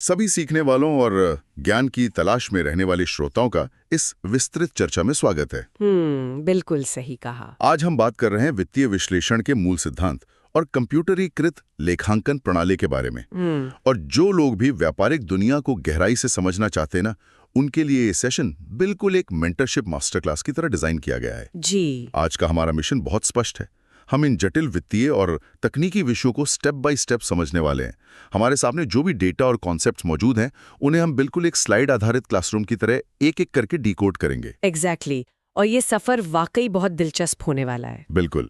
सभी सीखने वालों और ज्ञान की तलाश में रहने वाले श्रोताओं का इस विस्तृत चर्चा में स्वागत है। बिल्कुल सही कहा। आज हम बात कर रहे हैं वित्तीय विश्लेषण के मूल सिद्धांत और कंप्यूटरीकृत लेखांकन प्रणाली के बारे में। और जो लोग भी व्यापारिक दुनिया को गहराई से समझना चाहते हैं ना, उनके लिए ये सेशन बिल्कुल एक मेंटरशिप मास्टर क्लास की तरह डिजाइन किया गया है। जी। आज का हमारा मिशन बहुत स्पष्ट है। हम इन जटिल वित्तीय और तकनीकी विषयों को स्टेप बाय स्टेप समझने वाले हैं। हमारे सामने जो भी डेटा और कॉन्सेप्ट्स मौजूद हैं, उन्हें हम बिल्कुल एक स्लाइड आधारित क्लासरूम की तरह एक एक करके डिकोड करेंगे। एग्जैक्टली। और ये सफर वाकई बहुत दिलचस्प होने वाला है। बिल्कुल।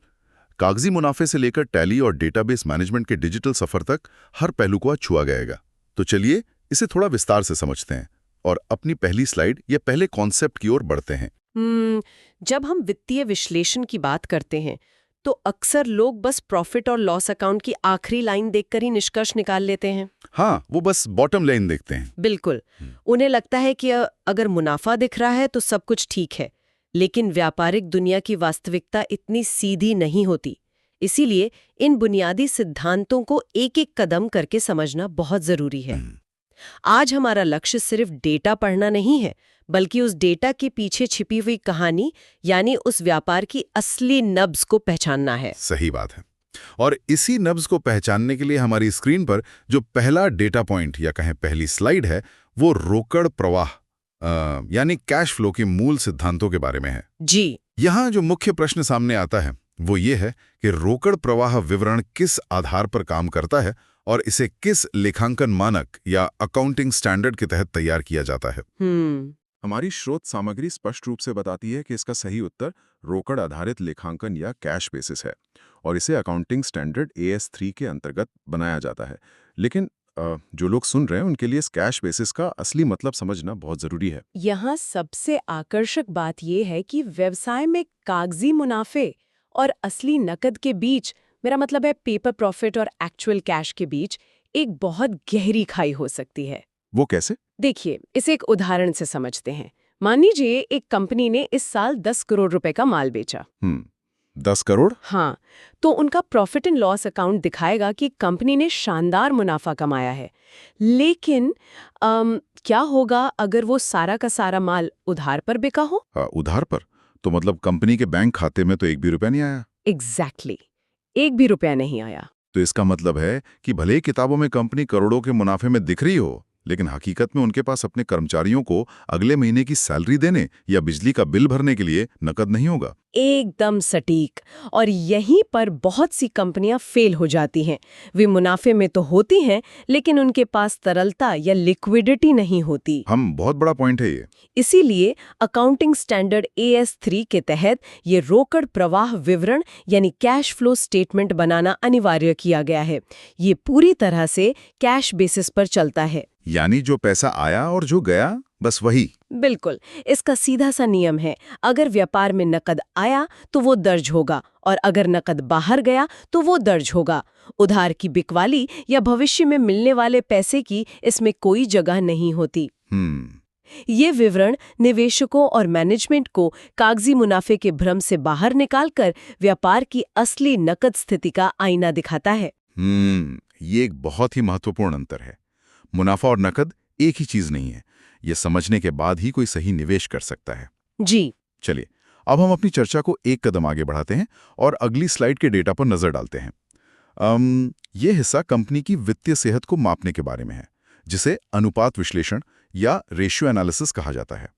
कागजी मुनाफे से लेकर टैली और डेटाबेस मैनेजमेंट के डिजिटल सफर तक हर पहलू को आज छुआ गएगा। तो चलिए इसे थोड़ा विस्तार से समझते हैं और अपनी पहली स्लाइड या पहले कॉन्सेप्ट की ओर बढ़ते हैं। जब हम वित्तीय विश्लेषण की बात करते हैं तो अक्सर लोग बस प्रॉफिट और लॉस अकाउंट की आखिरी लाइन देखकर ही निष्कर्ष निकाल लेते हैं। हाँ, वो बस बॉटम लाइन देखते हैं। बिल्कुल। उन्हें लगता है कि अगर मुनाफा दिख रहा है तो सब कुछ ठीक है, लेकिन व्यापारिक दुनिया की वास्तविकता इतनी सीधी नहीं होती। इसीलिए इन बुनियादी सिद्धांतों को एक एक कदम करके समझना बहुत जरूरी है। आज हमारा लक्ष्य सिर्फ डेटा पढ़ना नहीं है, बल्कि उस डेटा के पीछे छिपी हुई कहानी यानी उस व्यापार की असली नब्ज को पहचानना है। सही बात है। और इसी नब्ज को पहचानने के लिए हमारी स्क्रीन पर जो पहला डेटा पॉइंट या कहें पहली स्लाइड है, वो रोकड़ प्रवाह यानी कैश फ्लो के मूल सिद्धांतों के बारे में है। जी। यहाँ जो मुख्य प्रश्न सामने आता है वो ये है कि रोकड़ प्रवाह विवरण किस आधार पर काम करता है और इसे किस लेखांकन मानक या अकाउंटिंग स्टैंडर्ड के तहत तैयार किया जाता है। हमारी स्रोत सामग्री स्पष्ट रूप से बताती है कि इसका सही उत्तर रोकड़ आधारित लेखांकन या कैश बेसिस है और इसे अकाउंटिंग स्टैंडर्ड AS3 के अंतर्गत बनाया जाता है। लेकिन जो लोग सुन रहे हैं उनके लिए इस कैश बेसिस का असली मतलब समझना बहुत जरूरी है। यहाँ सबसे आकर्षक बात यह है कि व्यवसाय में कागजी मुनाफे और असली नकद के बीच, मेरा मतलब है पेपर प्रॉफिट और एक्चुअल कैश के बीच, एक बहुत गहरी खाई हो सकती है। वो कैसे? देखिए, इसे एक उदाहरण से समझते हैं। मान लीजिए एक कंपनी ने इस साल 10 करोड़ रुपए का माल बेचा। 10 करोड़? हाँ, तो उनका प्रॉफिट एंड लॉस अकाउंट दिखाएगा कि कंपनी ने शानदार मुनाफा कमाया है। लेकिन क्या होगा अगर वो सारा का सारा माल उधार पर बिका हो? उधार पर? तो मतलब कंपनी के बैंक खाते में तो एक भी रुपया नहीं आया? एग्जैक्टली, एक भी रुपया नहीं आया। तो इसका मतलब है कि भले ही किताबों में कंपनी करोड़ों के मुनाफे में दिख रही हो, लेकिन हकीकत में उनके पास अपने कर्मचारियों को अगले महीने की सैलरी देने या बिजली का बिल भरने के लिए नकद नहीं होगा। एकदम सटीक। और यहीं पर बहुत सी कंपनियां फेल हो जाती हैं। वे मुनाफे में तो होती हैं, लेकिन उनके पास तरलता या लिक्विडिटी नहीं होती। बहुत बड़ा पॉइंट है ये। इसीलिए अकाउंटिंग स्टैंडर्ड AS3 के तहत ये रोकड़ प्रवाह विवरण यानी कैश फ्लो स्टेटमेंट बनाना अनिवार्य किया गया है। ये पूरी तरह से कैश बेसिस पर चलता है, यानी जो पैसा आया और जो गया, बस वही। बिल्कुल। इसका सीधा सा नियम है, अगर व्यापार में नकद आया तो वो दर्ज होगा और अगर नकद बाहर गया तो वो दर्ज होगा। उधार की बिकवाली या भविष्य में मिलने वाले पैसे की इसमें कोई जगह नहीं होती। ये विवरण निवेशकों और मैनेजमेंट को कागजी मुनाफे के भ्रम से बाहर निकालकर व्यापार की असली नकद स्थिति का आईना दिखाता है। ये एक बहुत ही महत्वपूर्ण अंतर है। मुनाफा और नकद एक ही चीज नहीं है। ये समझने के बाद ही कोई सही निवेश कर सकता है। जी। चलिए, अब हम अपनी चर्चा को एक कदम आगे बढ़ाते हैं और अगली स्लाइड के डेटा पर नजर डालते हैं। ये हिस्सा कंपनी की वित्तीय सेहत को मापने के बारे में है, जिसे अनुपात विश्लेषण या रेशियो एनालिसिस कहा जाता है।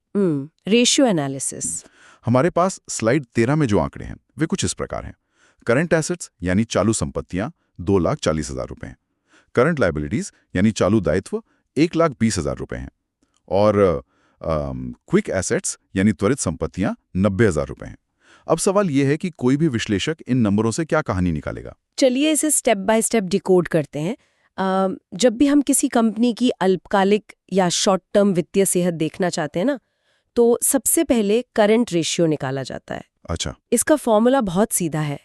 Ratio analysis. हमारे पास स्लाइड 13 में जो आंकड़े हैं वे कुछ इस प्रकार हैं। करंट एसेट्स यानी चालू संपत्तियां 2,40,000 रुपए हैं। करंट लायबिलिटीज यानी चालू दायित्व 1,20,000 रुपए हैं। और क्विक एसेट्स यानी त्वरित संपत्तियां 90,000 रुपए हैं। अब सवाल यह है कि कोई भी विश्लेषक इन नंबरों से क्या कहानी निकालेगा। चलिए इसे स्टेप बाय स्टेप डिकोड करते हैं। जब भी हम किसी कंपनी की अल्पकालिक या शॉर्ट टर्म वित्तीय सेहत देखना चाहते हैं ना, तो सबसे पहले करंट रेशियो निकाला जाता है। अच्छा। इसका फॉर्मूला बहुत सीधा है।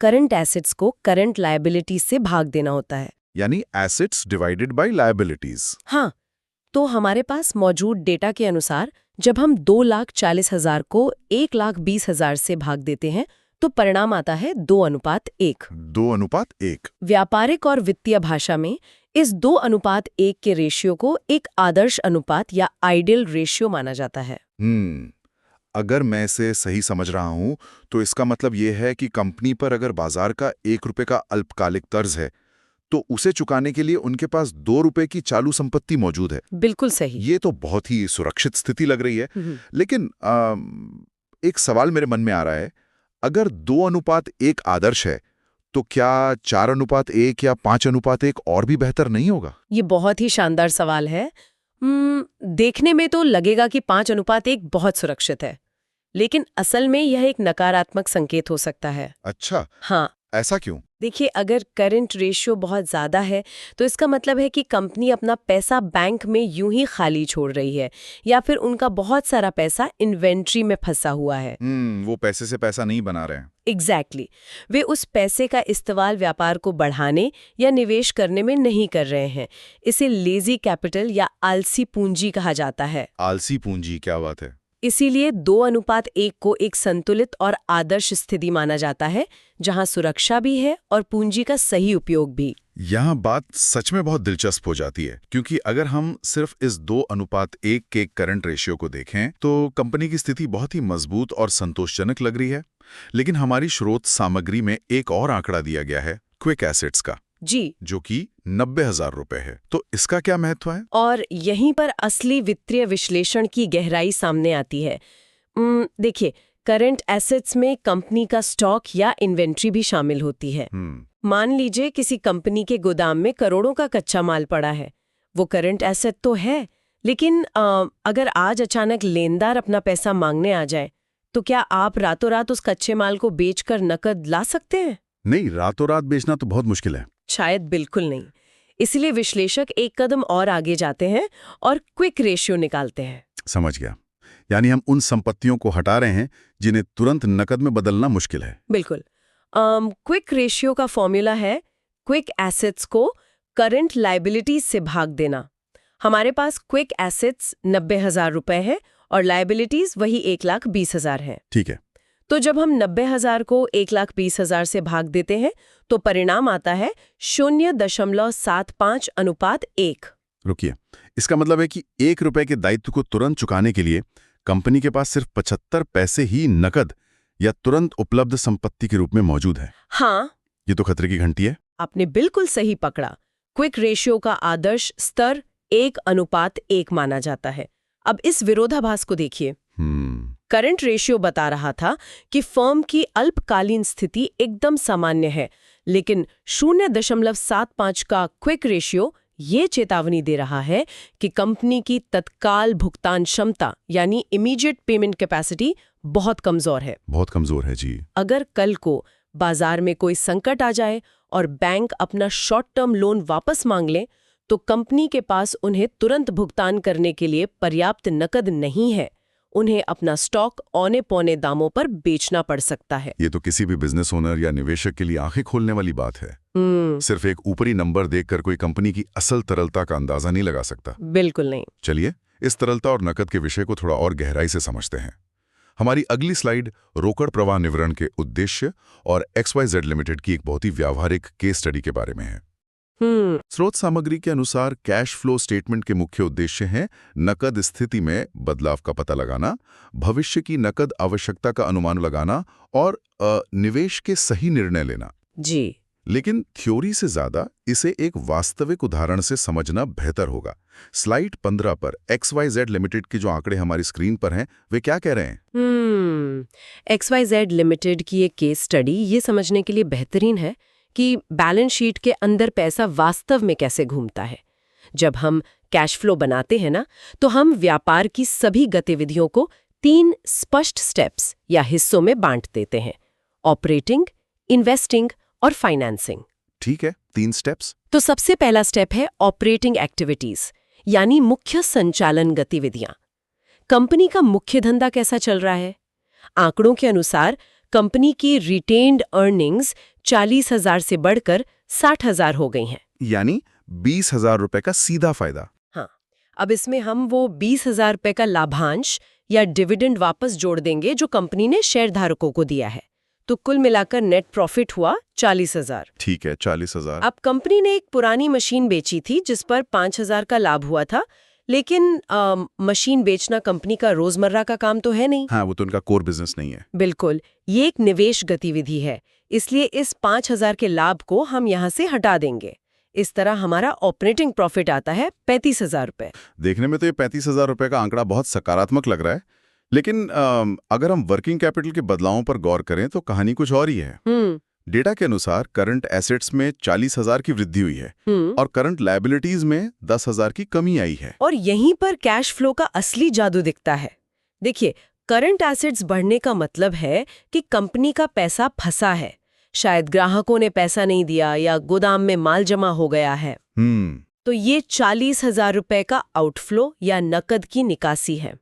करंट एसेट्स को करंट लायबिलिटीज से भाग देना होता है, यानी एसेट्स डिवाइडेड बाय लायबिलिटीज। हाँ, तो हमारे पास मौजूद डेटा के अनुसार जब हम 2,40,000 को 1,20,000 से भाग देते हैं तो परिणाम आता है 2:1। 2:1। व्यापारिक और वित्तीय भाषा में इस 2:1 के रेशियो को एक आदर्श अनुपात या आइडियल रेशियो माना जाता है। अगर मैं इसे सही समझ रहा हूं तो इसका मतलब ये है कि कंपनी पर अगर बाजार का 1 रुपए का अल्पकालिक कर्ज है तो उसे चुकाने के लिए उनके पास 2 रुपए की चालू संपत्ति मौजूद है। बिल्कुल सही। ये तो बहुत ही सुरक्षित स्थिति लग रही है। हम्म। लेकिन एक सवाल मेरे मन में आ रहा है, अगर 2:1 आदर्श है तो क्या 4:1 या 5:1 और भी बेहतर नहीं होगा? ये बहुत ही शानदार सवाल है। देखने में तो लगेगा कि 5:1 बहुत सुरक्षित है, लेकिन असल में यह एक नकारात्मक संकेत हो सकता है। अच्छा, हाँ, ऐसा क्यों? देखिए, अगर करंट रेशियो बहुत ज़्यादा है तो इसका मतलब है कि कंपनी अपना पैसा बैंक में यूं ही खाली छोड़ रही है, या फिर उनका बहुत सारा पैसा इन्वेंट्री में फंसा हुआ है। वो पैसे से पैसा नहीं बना रहे हैं। एग्जैक्टली। वे उस पैसे का इस्तेमाल व्यापार को बढ़ाने या निवेश करने में नहीं कर रहे हैं। इसे लेजी कैपिटल या आलसी पूंजी कहा जाता है। आलसी पूंजी, क्या बात है। इसीलिए 2:1 को एक संतुलित और आदर्श स्थिति माना जाता है, जहां सुरक्षा भी है और पूंजी का सही उपयोग भी। यहाँ बात सच में बहुत दिलचस्प हो जाती है, क्योंकि अगर हम सिर्फ इस 2:1 के करंट रेशियो को देखें तो कंपनी की स्थिति बहुत ही मजबूत और संतोषजनक लग रही है। लेकिन हमारी स्रोत सामग्री में एक और आंकड़ा दिया गया है क्विक एसेट्स का, जी, जो कि 90,000 रुपए है। तो इसका क्या महत्व है? और यहीं पर असली वित्तीय विश्लेषण की गहराई सामने आती है। देखिए, करंट एसेट्स में कंपनी का स्टॉक या इन्वेंट्री भी शामिल होती है। मान लीजिए किसी कंपनी के गोदाम में करोड़ों का कच्चा माल पड़ा है। वो करंट एसेट तो है, लेकिन अगर आज अचानक लेनदार अपना पैसा मांगने आ जाए तो क्या आप रातों रात उस कच्चे माल को बेचकर नकद ला सकते हैं? नहीं, रातों रात बेचना तो बहुत मुश्किल है। शायद बिल्कुल नहीं। इसलिए विश्लेषक एक कदम और आगे जाते हैं और क्विक रेशियो निकालते हैं। समझ गया। यानी हम उन संपत्तियों को हटा रहे हैं जिन्हें तुरंत नकद में बदलना मुश्किल है। बिल्कुल। क्विक रेशियो का फॉर्मूला है क्विक एसेट्स को करंट लायबिलिटीज से भाग देना। हमारे पास क्विक एसेट्स 90,000 रुपए है और लायबिलिटीज वही 1,20,000 है। ठीक है। तो जब हम 90,000 को 1,20,000 से भाग देते हैं तो परिणाम आता है 0.75:1। रुकिए, इसका मतलब है कि 1 रुपए के दायित्व को तुरंत चुकाने के लिए कंपनी के पास सिर्फ 75 पैसे ही नकद या तुरंत उपलब्ध संपत्ति के रूप में मौजूद है। हाँ, ये तो खतरे की घंटी है। आपने बिल्कुल सही पकड़ा। क्विक रेशियो का आदर्श स्तर 1:1 माना जाता है। अब इस विरोधाभास को देखिए। करंट रेशियो बता रहा था कि फर्म की अल्पकालीन स्थिति एकदम सामान्य है, लेकिन 0.75 का क्विक रेशियो ये चेतावनी दे रहा है कि कंपनी की तत्काल भुगतान क्षमता यानी इमीडिएट पेमेंट कैपेसिटी बहुत कमजोर है। बहुत कमजोर है जी। अगर कल को बाजार में कोई संकट आ जाए और बैंक अपना शॉर्ट टर्म लोन वापस मांग ले तो कंपनी के पास उन्हें तुरंत भुगतान करने के लिए पर्याप्त नकद नहीं है। उन्हें अपना स्टॉक औने पौने दामों पर बेचना पड़ सकता है। ये तो किसी भी बिजनेस ओनर या निवेशक के लिए आंखें खोलने वाली बात है। सिर्फ एक ऊपरी नंबर देखकर कोई कंपनी की असल तरलता का अंदाजा नहीं लगा सकता। बिल्कुल नहीं। चलिए, इस तरलता और नकद के विषय को थोड़ा और गहराई से समझते हैं। हमारी अगली स्लाइड रोकड़ प्रवाह निवारण के उद्देश्य और XYZ लिमिटेड की एक बहुत ही व्यावहारिक केस स्टडी के बारे में है। स्रोत सामग्री के अनुसार कैश फ्लो स्टेटमेंट के मुख्य उद्देश्य हैं नकद स्थिति में बदलाव का पता लगाना, भविष्य की नकद आवश्यकता का अनुमान लगाना और निवेश के सही निर्णय लेना। जी, लेकिन थ्योरी से ज्यादा इसे एक वास्तविक उदाहरण से समझना बेहतर होगा। स्लाइड 15 पर XYZ लिमिटेड के जो आंकड़े हमारी स्क्रीन पर हैं, वे क्या कह रहे हैं? XYZ लिमिटेड की एक केस स्टडी ये समझने के लिए बेहतरीन है कि बैलेंस शीट के अंदर पैसा वास्तव में कैसे घूमता है। जब हम कैश फ्लो बनाते हैं ना, तो हम व्यापार की सभी गतिविधियों को 3 स्पष्ट स्टेप्स या हिस्सों में बांट देते हैं: ऑपरेटिंग, इन्वेस्टिंग और फाइनेंसिंग। ठीक है, 3 स्टेप्स। तो सबसे पहला स्टेप है ऑपरेटिंग एक्टिविटीज, यानी मुख्य संचालन गतिविधियां। कंपनी का मुख्य धंधा कैसा चल रहा है? आंकड़ों के अनुसार कंपनी की रिटेन्ड अर्निंग्स 40,000 से बढ़कर 60,000 हो गई हैं। यानी 20,000 रुपए का सीधा फायदा। हाँ, अब इसमें हम वो 20,000 रुपए का लाभांश या डिविडेंड वापस जोड़ देंगे जो कंपनी ने शेयरधारकों को दिया है। तो कुल मिलाकर नेट प्रॉफिट हुआ 40,000। ठीक है, 40,000। अब कंपनी ने एक पुरानी मशीन बेची थी जिस पर 5,000 का लाभ हुआ था, लेकिन मशीन बेचना कंपनी का रोजमर्रा का काम तो है नहीं। हाँ, वो तो उनका कोर बिजनेस नहीं है। बिल्कुल, ये एक निवेश गतिविधि है, इसलिए इस 5,000 के लाभ को हम यहाँ से हटा देंगे। इस तरह हमारा ऑपरेटिंग प्रॉफिट आता है 35,000 रुपए। देखने में तो ये 35,000 रुपए का आंकड़ा बहुत सकारात्मक लग रहा है, लेकिन अगर हम वर्किंग कैपिटल के बदलावों पर गौर करें तो कहानी कुछ और ही है। डेटा के अनुसार करंट एसेट्स में 40,000 की वृद्धि हुई है और करंट लायबिलिटीज में 10,000 की कमी आई है। और यहीं पर कैश फ्लो का असली जादू दिखता है। देखिए, करंट एसेट्स बढ़ने का मतलब है कि कंपनी का पैसा फंसा है, शायद ग्राहकों ने पैसा नहीं दिया या गोदाम में माल जमा हो गया है। तो ये 40,000 रुपए का आउटफ्लो या नकद की निकासी है।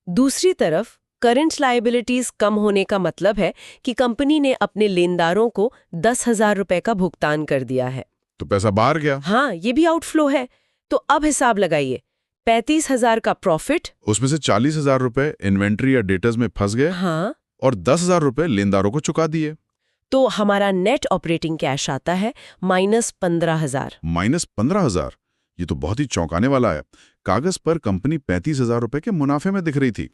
दूसरी तरफ करंट लायबिलिटीज कम होने का मतलब है कि कंपनी ने अपने लेनदारों को 10,000 रुपए का भुगतान कर दिया है। तो पैसा बाहर गया। हाँ, ये भी आउटफ्लो है। तो अब हिसाब लगाइए, 35,000 का प्रॉफिट, उसमें से 40,000 रुपए इन्वेंट्री या डेटर्स में फंस गए। हाँ, और 10,000 रुपए लेनदारों को चुका दिए। तो हमारा नेट ऑपरेटिंग कैश आता है -15,000। -15,000? ये तो बहुत ही चौंकाने वाला है। कागज पर कंपनी 35,000 रुपए के मुनाफे में दिख रही थी,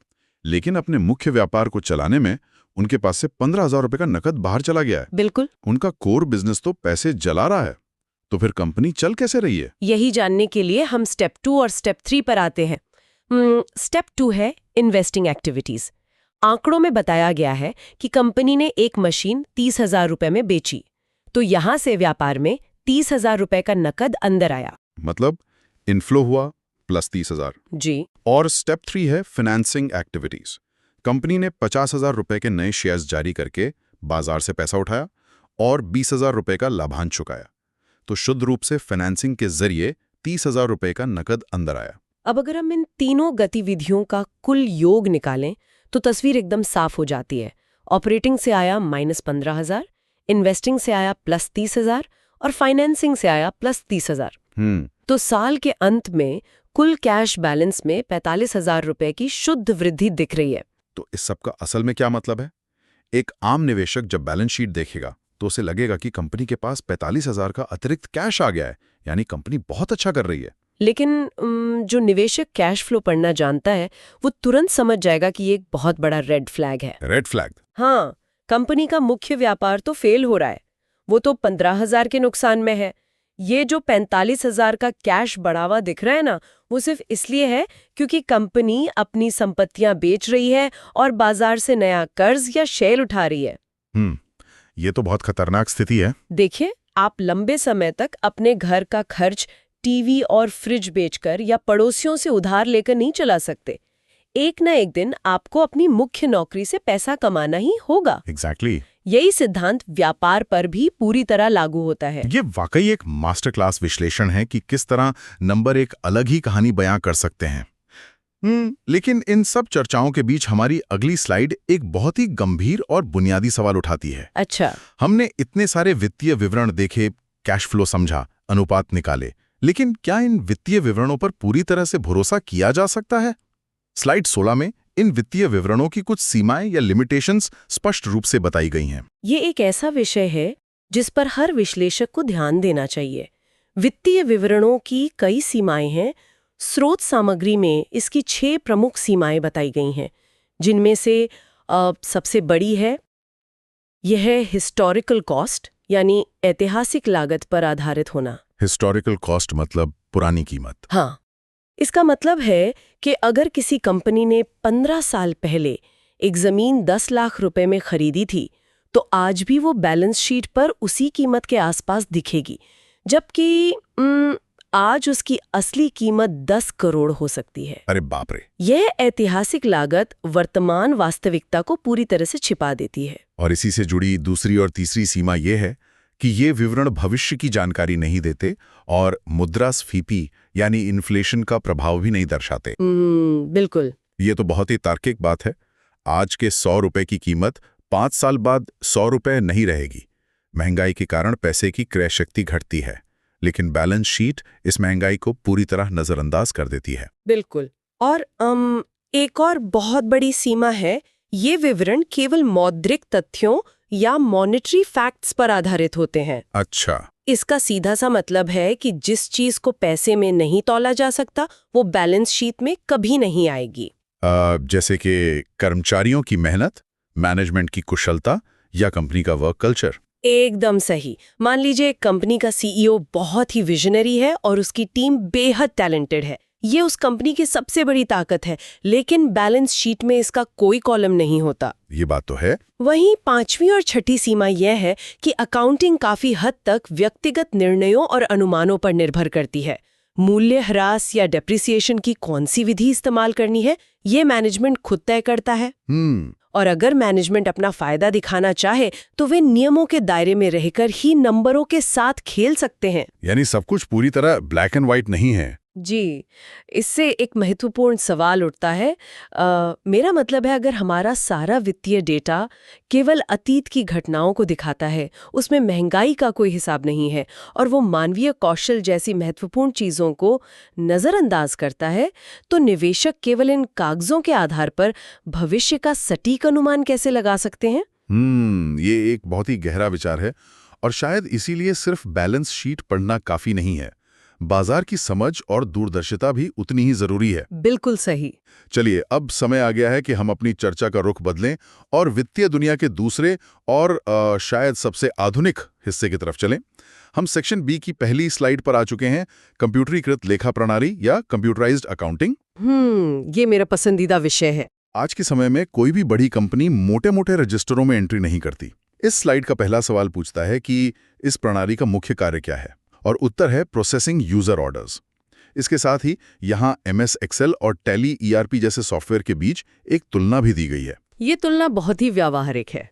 लेकिन अपने मुख्य व्यापार को चलाने में उनके पास से 15,000 रुपए का नकद बाहर चला गया है। बिल्कुल, उनका कोर बिजनेस तो पैसे जला रहा है, तो फिर कंपनी चल कैसे रही है? यही जानने के लिए हम स्टेप 2 और स्टेप 3 पर आते हैं। स्टेप 2 है इन्वेस्टिंग एक्टिविटीज। आंकड़ों में बताया गया है कि कंपनी ने एक मशीन 30,000 रुपए में बेची, तो यहां से व्यापार में 30,000 रुपए का नकद अंदर आया। मतलब इनफ्लो हुआ प्लस 30,000। जी। और स्टेप 3 है फाइनेंसिंग एक्टिविटीज। कंपनी ने 50,000 रुपए के नए शेयर्स जारी करके बाजार से पैसा उठाया और 20,000 रुपए का लाभांश चुकाया, तो शुद्ध रूप से फाइनेंसिंग के जरिए 30,000 रुपए का नकद अंदर आया। अब अगर हम इन तीनों गतिविधियों का कुल योग निकालें तो तस्वीर एकदम साफ हो जाती है। ऑपरेटिंग से आया -15,000, इन्वेस्टिंग से आया +30,000 और फाइनेंसिंग से आया +30,000। तो साल के अंत में कुल कैश बैलेंस में 45,000 रुपए की शुद्ध वृद्धि दिख रही है। तो इस सब का असल में क्या मतलब है? एक आम निवेशक जब बैलेंस शीट देखेगा तो उसे लगेगा कि कंपनी के पास 45,000 का अतिरिक्त कैश आ गया है, यानी कंपनी बहुत अच्छा कर रही है। लेकिन जो निवेशक कैश फ्लो पढ़ना जानता है वो तुरंत समझ जाएगा कि ये एक बहुत बड़ा रेड फ्लैग है। Red flag? हाँ, कंपनी का मुख्य व्यापार तो फेल हो रहा है, वो तो 15,000 के नुकसान में है। ये जो 45,000 का कैश बढ़ावा दिख रहा है ना, वो सिर्फ इसलिए है क्योंकि कंपनी अपनी संपत्तियां बेच रही है और बाजार से नया कर्ज या शेयर उठा रही है। ये तो बहुत खतरनाक स्थिति है। देखिए, आप लंबे समय तक अपने घर का खर्च टीवी और फ्रिज बेचकर या पड़ोसियों से उधार लेकर नहीं चला सकते। एक न एक दिन आपको अपनी मुख्य नौकरी से पैसा कमाना ही होगा। एग्जैक्टली। यही सिद्धांत व्यापार पर भी पूरी तरह लागू होता है। ये वाकई एक मास्टर क्लास विश्लेषण है कि किस तरह नंबर एक अलग ही कहानी बयां कर सकते हैं। लेकिन इन सब चर्चाओं के बीच हमारी अगली स्लाइड एक बहुत ही गंभीर और बुनियादी सवाल उठाती है। अच्छा। हमने इतने सारे वित्तीय विवरण देखे, कैश फ्लो समझा, अनुपात निकाले, लेकिन क्या इन वित्तीय विवरणों पर पूरी तरह से भरोसा किया जा सकता है? स्लाइड 16 में इन वित्तीय विवरणों की कुछ सीमाएं या लिमिटेशंस स्पष्ट रूप से बताई गई हैं। ये एक ऐसा विषय है जिस पर हर विश्लेषक को ध्यान देना चाहिए। वित्तीय विवरणों की कई सीमाएं हैं। स्रोत सामग्री में इसकी 6 प्रमुख सीमाएं बताई गई हैं, जिनमें से सबसे बड़ी है यह है हिस्टोरिकल कॉस्ट, यानी ऐतिहासिक लागत पर आधारित होना। हिस्टोरिकल कॉस्ट मतलब पुरानी कीमत। हाँ, इसका मतलब है कि अगर किसी कंपनी ने 15 साल पहले एक जमीन 10 लाख रुपए में खरीदी थी, तो आज भी वो बैलेंस शीट पर उसी कीमत के आसपास दिखेगी, जबकि आज उसकी असली कीमत 10 करोड़ हो सकती है। अरे बाप रे! यह ऐतिहासिक लागत वर्तमान वास्तविकता को पूरी तरह से छिपा देती है। और इसी से जुड़ी दूसरी और तीसरी सीमा यह है कि ये विवरण भविष्य की जानकारी नहीं देते और मुद्रास्फीति यानी इन्फ्लेशन का प्रभाव भी नहीं दर्शाते। बिल्कुल। ये तो बहुत ही तार्किक बात है। आज के 100 रुपए की कीमत 5 साल बाद 100 रुपए नहीं रहेगी। महंगाई के कारण पैसे की क्रय शक्ति घटती है, लेकिन बैलेंस शीट इस महंगाई को पूरी तरह नजरअंदाज कर देती है। बिल्कुल। और एक और बहुत बड़ी सीमा है, ये विवरण केवल मौद्रिक तथ्यों या मॉनेटरी फैक्ट्स पर आधारित होते हैं। अच्छा। इसका सीधा सा मतलब है कि जिस चीज को पैसे में नहीं तौला जा सकता वो बैलेंस शीट में कभी नहीं आएगी। जैसे कि कर्मचारियों की मेहनत, मैनेजमेंट की कुशलता या कंपनी का वर्क कल्चर। एकदम सही। मान लीजिए एक कंपनी का सीईओ बहुत ही विजनरी है और उसकी टीम बेहद टैलेंटेड है। ये उस कंपनी की सबसे बड़ी ताकत है, लेकिन बैलेंस शीट में इसका कोई कॉलम नहीं होता। ये बात तो है। वहीं पांचवी और छठी सीमा यह है कि अकाउंटिंग काफी हद तक व्यक्तिगत निर्णयों और अनुमानों पर निर्भर करती है। मूल्य ह्रास या डेप्रिसिएशन की कौन सी विधि इस्तेमाल करनी है, ये मैनेजमेंट खुद तय करता है। और अगर मैनेजमेंट अपना फायदा दिखाना चाहे तो वे नियमों के दायरे में रहकर ही नंबरों के साथ खेल सकते हैं। यानी सब कुछ पूरी तरह ब्लैक एंड व्हाइट नहीं है। जी, इससे एक महत्वपूर्ण सवाल उठता है। मेरा मतलब है, अगर हमारा सारा वित्तीय डेटा केवल अतीत की घटनाओं को दिखाता है, उसमें महंगाई का कोई हिसाब नहीं है और वो मानवीय कौशल जैसी महत्वपूर्ण चीज़ों को नज़रअंदाज करता है, तो निवेशक केवल इन कागजों के आधार पर भविष्य का सटीक अनुमान कैसे लगा सकते हैं? ये एक बहुत ही गहरा विचार है और शायद इसीलिए सिर्फ बैलेंस शीट पढ़ना काफी नहीं है। बाजार की समझ और दूरदर्शिता भी उतनी ही जरूरी है। बिल्कुल सही। चलिए, अब समय आ गया है कि हम अपनी चर्चा का रुख बदलें और वित्तीय दुनिया के दूसरे और शायद सबसे आधुनिक हिस्से की तरफ चलें। हम सेक्शन बी की पहली स्लाइड पर आ चुके हैं, कंप्यूटरीकृत लेखा प्रणाली या कंप्यूटराइज्ड अकाउंटिंग। ये मेरा पसंदीदा विषय है। आज के समय में कोई भी बड़ी कंपनी मोटे-मोटे रजिस्टरों में एंट्री नहीं करती। इस स्लाइड का पहला सवाल पूछता है कि इस प्रणाली का मुख्य कार्य क्या है, और उत्तर है प्रोसेसिंग यूजर ऑर्डर्स। इसके साथ ही यहाँ MS एक्सेल और टैली ERP जैसे सॉफ्टवेयर के बीच एक तुलना भी दी गई है। ये तुलना बहुत ही व्यावहारिक है।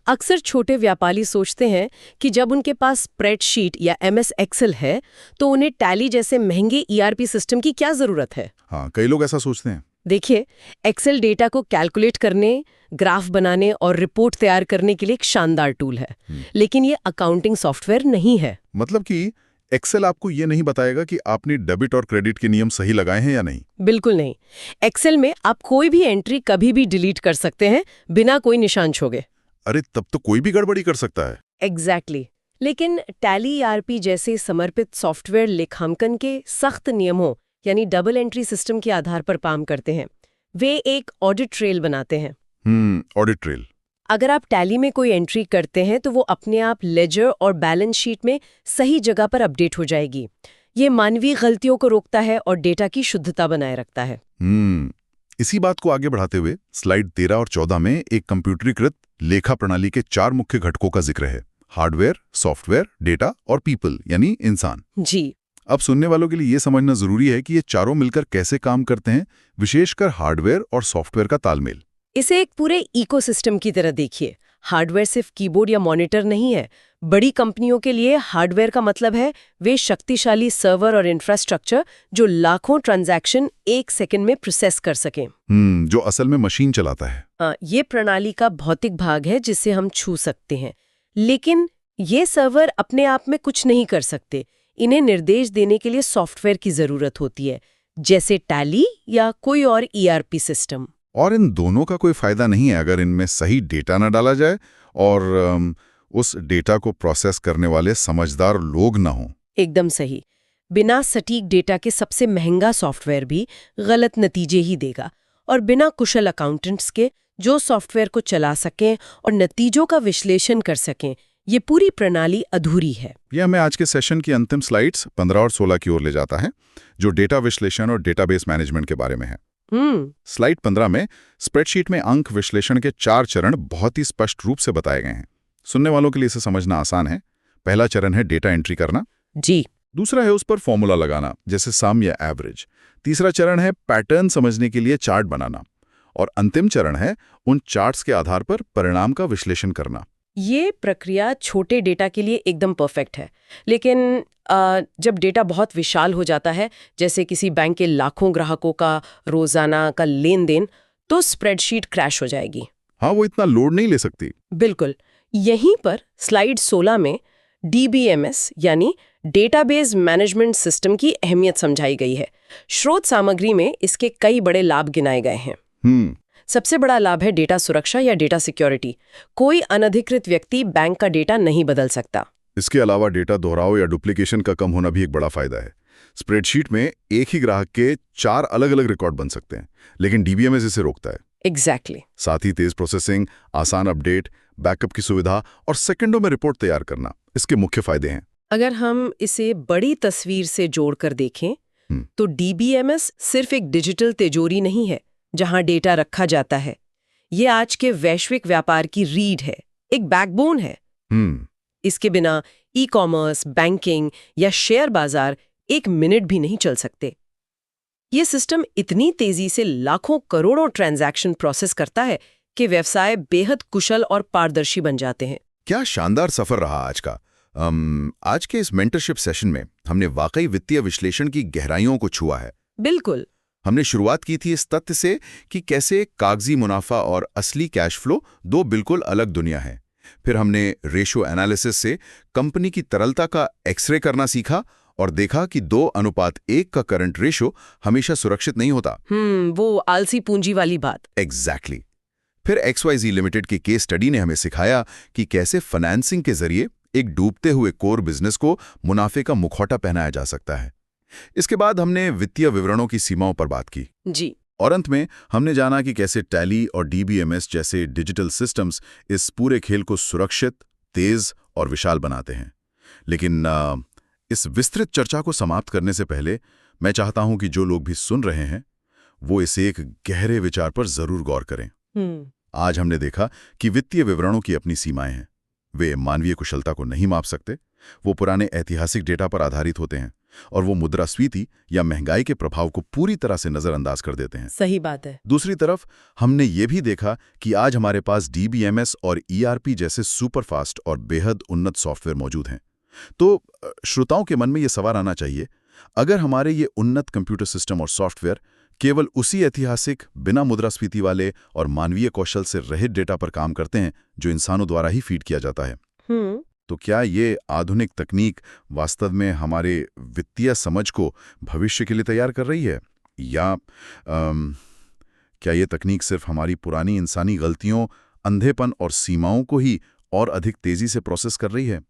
अक्सर छोटे व्यापारी सोचते हैं कि जब उनके पास स्प्रेडशीट या MS एक्सेल है तो उन्हें टैली जैसे महंगे ERP सिस्टम की क्या जरूरत है। हाँ, कई लोग ऐसा सोचते हैं। देखिए, एक्सेल डेटा को कैलकुलेट करने, ग्राफ बनाने और रिपोर्ट तैयार करने के लिए एक शानदार टूल है, लेकिन ये अकाउंटिंग सॉफ्टवेयर नहीं है। मतलब कि एक्सेल आपको ये नहीं बताएगा कि आपने डेबिट और क्रेडिट के नियम सही लगाए हैं या नहीं। बिल्कुल नहीं। एक्सेल में आप कोई भी एंट्री कभी भी डिलीट कर सकते हैं बिना कोई निशान छोड़े। अरे, तब तो कोई भी गड़बड़ी कर सकता है। एग्जैक्टली। लेकिन टैली ERP जैसे समर्पित सॉफ्टवेयर लेखांकन के सख्त नियमों यानी डबल एंट्री सिस्टम के आधार पर काम करते हैं। वे एक ऑडिट ट्रेल बनाते हैं। Audit trail. अगर आप टैली में कोई एंट्री करते हैं तो वो अपने आप लेजर और बैलेंस शीट में सही जगह पर अपडेट हो जाएगी। ये मानवीय गलतियों को रोकता है और डेटा की शुद्धता बनाए रखता है। इसी बात को आगे बढ़ाते हुए स्लाइड 13 और 14 में एक कंप्यूटरीकृत लेखा प्रणाली के 4 मुख्य घटकों का जिक्र है: हार्डवेयर, सॉफ्टवेयर, डेटा और पीपल यानी इंसान। जी। अब सुनने वालों के लिए ये समझना जरूरी है कि ये चारों मिलकर कैसे काम करते हैं, विशेषकर हार्डवेयर और सॉफ्टवेयर का तालमेल। इसे एक पूरे इकोसिस्टम की तरह देखिए। हार्डवेयर सिर्फ कीबोर्ड या मॉनिटर नहीं है। बड़ी कंपनियों के लिए हार्डवेयर का मतलब है वे शक्तिशाली सर्वर और इंफ्रास्ट्रक्चर जो लाखों ट्रांजैक्शन एक सेकंड में प्रोसेस कर सकें। जो असल में मशीन चलाता है। ये प्रणाली का भौतिक भाग है जिसे हम छू सकते हैं, लेकिन ये सर्वर अपने आप में कुछ नहीं कर सकते। इन्हें निर्देश देने के लिए सॉफ्टवेयर की जरूरत होती है, जैसे टैली या कोई और ERP सिस्टम। और इन दोनों का कोई फायदा नहीं है अगर इनमें सही डेटा न डाला जाए और उस डेटा को प्रोसेस करने वाले समझदार लोग ना हों। एकदम सही। बिना सटीक डेटा के सबसे महंगा सॉफ्टवेयर भी गलत नतीजे ही देगा, और बिना कुशल अकाउंटेंट्स के जो सॉफ्टवेयर को चला सकें और नतीजों का विश्लेषण कर सकें, ये पूरी प्रणाली अधूरी है। यह हमें आज के सेशन की अंतिम स्लाइड्स 15 और 16 की ओर ले जाता है, जो डेटा विश्लेषण और डेटाबेस मैनेजमेंट के बारे में है। स्लाइड 15 में स्प्रेडशीट में अंक विश्लेषण के 4 चरण बहुत ही स्पष्ट रूप से बताए गए हैं। सुनने वालों के लिए इसे समझना आसान है। पहला चरण है डेटा एंट्री करना। जी। दूसरा है उस पर फॉर्मूला लगाना, जैसे सम या एवरेज। तीसरा चरण है पैटर्न समझने के लिए चार्ट बनाना, और अंतिम चरण है उन चार्ट्स के आधार पर परिणाम का विश्लेषण करना। ये प्रक्रिया छोटे डेटा के लिए एकदम परफेक्ट है, लेकिन जब डेटा बहुत विशाल हो जाता है, जैसे किसी बैंक के लाखों ग्राहकों का रोजाना का लेन देन, तो स्प्रेडशीट क्रैश हो जाएगी। हाँ, वो इतना लोड नहीं ले सकती। बिल्कुल। यहीं पर स्लाइड 16 में DBMS यानी डेटाबेस मैनेजमेंट सिस्टम की अहमियत समझाई गई है। स्रोत सामग्री में इसके कई बड़े लाभ गिनाए गए हैं। सबसे बड़ा लाभ है डेटा सुरक्षा या डेटा सिक्योरिटी। कोई अनधिकृत व्यक्ति बैंक का डेटा नहीं बदल सकता। इसके अलावा डेटा दोहराव या डुप्लीकेशन का कम होना भी एक बड़ा फायदा है। स्प्रेडशीट में एक ही ग्राहक के 4 अलग-अलग रिकॉर्ड बन सकते हैं, लेकिन डीबीएमएस इसे रोकता है। एग्जैक्टली। साथ ही तेज प्रोसेसिंग, आसान अपडेट, बैकअप की सुविधा और सेकंडों में रिपोर्ट तैयार करना इसके मुख्य फायदे हैं। अगर हम इसे बड़ी तस्वीर से जोड़कर देखें तो डीबीएमएस सिर्फ एक डिजिटल तिजोरी नहीं है जहां डेटा रखा जाता है। ये आज के वैश्विक व्यापार की रीढ़ है, एक बैकबोन है। इसके बिना ई कॉमर्स, बैंकिंग या शेयर बाजार एक मिनट भी नहीं चल सकते। ये सिस्टम इतनी तेजी से लाखों करोड़ों ट्रांजैक्शन प्रोसेस करता है कि व्यवसाय बेहद कुशल और पारदर्शी बन जाते हैं। क्या शानदार सफर रहा आज का। आज के इस मेंटरशिप सेशन में हमने वाकई वित्तीय विश्लेषण की गहराइयों को छुआ है। बिल्कुल। हमने शुरुआत की थी इस तथ्य से कि कैसे कागजी मुनाफा और असली कैश फ्लो दो बिल्कुल अलग दुनिया है। फिर हमने रेशो एनालिसिस से कंपनी की तरलता का एक्सरे करना सीखा और देखा कि 2:1 का करंट रेशो हमेशा सुरक्षित नहीं होता। वो आलसी पूंजी वाली बात। एग्जैक्टली। फिर XYZ लिमिटेड की केस स्टडी ने हमें सिखाया कि कैसे फाइनेंसिंग के जरिए एक डूबते हुए कोर बिजनेस को मुनाफे का मुखौटा पहनाया जा सकता है। इसके बाद हमने वित्तीय विवरणों की सीमाओं पर बात की जी। और अंत में हमने जाना कि कैसे टैली और डीबीएमएस जैसे डिजिटल सिस्टम्स इस पूरे खेल को सुरक्षित, तेज और विशाल बनाते हैं। लेकिन इस विस्तृत चर्चा को समाप्त करने से पहले मैं चाहता हूं कि जो लोग भी सुन रहे हैं वो इसे एक गहरे विचार पर जरूर गौर करें। आज हमने देखा कि वित्तीय विवरणों की अपनी सीमाएं हैं। वे मानवीय कुशलता को नहीं माप सकते, वो पुराने ऐतिहासिक डेटा पर आधारित होते हैं और वो मुद्रास्फीति या महंगाई के प्रभाव को पूरी तरह से नजरअंदाज कर देते हैं। सही बात है। दूसरी तरफ हमने ये भी देखा कि आज हमारे पास डीबीएमएस और ईआरपी जैसे सुपरफास्ट और बेहद उन्नत सॉफ्टवेयर मौजूद हैं। तो श्रोताओं के मन में ये सवाल आना चाहिए, अगर हमारे ये उन्नत कंप्यूटर सिस्टम और सॉफ्टवेयर केवल उसी ऐतिहासिक, बिना मुद्रास्फीति वाले और मानवीय कौशल से रहित डेटा पर काम करते हैं जो इंसानों द्वारा ही फीड किया जाता है, तो क्या ये आधुनिक तकनीक वास्तव में हमारे वित्तीय समझ को भविष्य के लिए तैयार कर रही है, या क्या ये तकनीक सिर्फ हमारी पुरानी इंसानी गलतियों, अंधेपन और सीमाओं को ही और अधिक तेजी से प्रोसेस कर रही है?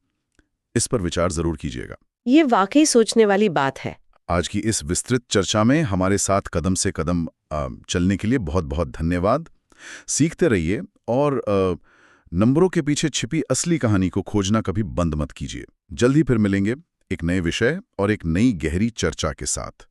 इस पर विचार जरूर कीजिएगा। ये वाकई सोचने वाली बात है। आज की इस विस्तृत चर्चा में हमारे साथ कदम से कदम चलने के लिए बहुत बहुत धन्यवाद। सीखते रहिए और नंबरों के पीछे छिपी असली कहानी को खोजना कभी बंद मत कीजिए। जल्द ही फिर मिलेंगे एक नए विषय और एक नई गहरी चर्चा के साथ।